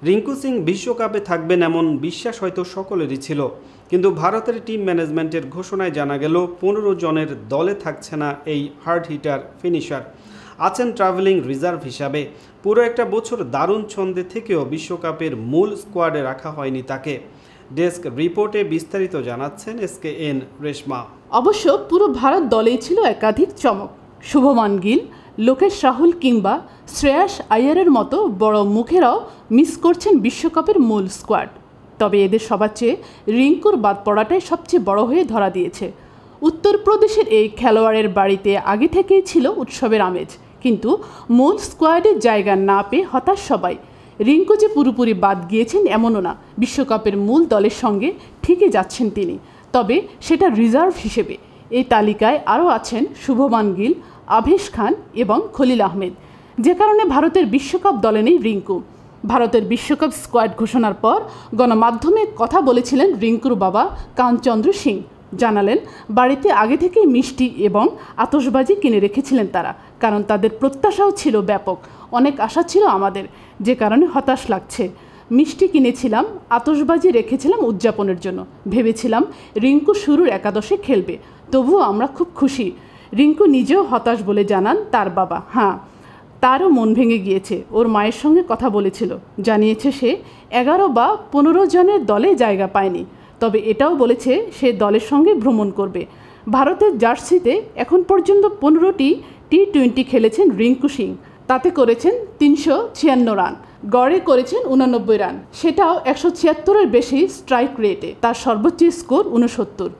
রিঙ্কু সিং বিশ্বকাপে থাকবেন এমন বিশ্বাস হয়তো সকলেরই ছিল, কিন্তু ভারতের টিম ম্যানেজমেন্টের ঘোষণায় জানা গেল 15 জনের দলে থাকছে না এই হার্ড হিটার ফিনিশার। আছেন ট্রাভেলিং রিজার্ভ হিসাবে। পুরো একটা বছর দারুণ ছন্দে থেকেও বিশ্বকাপের মূল স্কোয়াডে রাখা হয়নি তাকে। ডেস্ক রিপোর্টে বিস্তারিত জানাচ্ছেন SKN রেশমা। অবশ্য পুরো ভারত দলেই ছিল একাধিক চমক। শুভমান গিল, লোকেশ রাহুল কিংবা শ্রেয়াস আয়ারের মতো বড় মুখেরাও মিস করছেন বিশ্বকাপের মূল স্কোয়াড। তবে এদের সবার চেয়ে রিঙ্কুর বাদ পড়াটাই সবচেয়ে বড় হয়ে ধরা দিয়েছে। উত্তরপ্রদেশের এই খেলোয়াড়ের বাড়িতে আগে থেকেই ছিল উৎসবের আমেজ, কিন্তু মূল স্কোয়াডে জায়গা না পেয়ে হতাশ সবাই। রিঙ্কু যে পুরোপুরি বাদ গিয়েছেন এমনও না, বিশ্বকাপের মূল দলের সঙ্গে ঠিকই যাচ্ছেন তিনি, তবে সেটা রিজার্ভ হিসেবে। এই তালিকায় আরও আছেন শুভমান গিল, আভেশ খান এবং খলিল আহমেদ, যে কারণে ভারতের বিশ্বকাপ দলে নেই রিঙ্কু। ভারতের বিশ্বকাপ স্কোয়াড ঘোষণার পর গণমাধ্যমে কথা বলেছিলেন রিঙ্কুর বাবা কাঞ্চন্দ্র সিং। জানালেন, বাড়িতে আগে থেকেই মিষ্টি এবং আতশবাজি কিনে রেখেছিলেন তারা, কারণ তাদের প্রত্যাশাও ছিল ব্যাপক। অনেক আশা ছিল আমাদের, যে কারণে হতাশ লাগছে। মিষ্টি কিনেছিলাম, আতশবাজি রেখেছিলাম উদযাপনের জন্য। ভেবেছিলাম রিঙ্কু শুরুর একাদশে খেলবে, তবুও আমরা খুব খুশি। রিঙ্কু নিজেও হতাশ বলে জানান তার বাবা। হ্যাঁ, তারও মন ভেঙে গিয়েছে। ওর মায়ের সঙ্গে কথা বলেছিল, জানিয়েছে সে 11 বা 15 জনের দলে জায়গা পায়নি, তবে এটাও বলেছে সে দলের সঙ্গে ভ্রমণ করবে। ভারতের জার্সিতে এখন পর্যন্ত 15টি টি-20 খেলেছেন রিঙ্কু সিং, তাতে করেছেন 356 রান, গড়ে করেছেন 89 রান, সেটাও 176-এর বেশি স্ট্রাইক রেটে। তার সর্বোচ্চ স্কোর 69।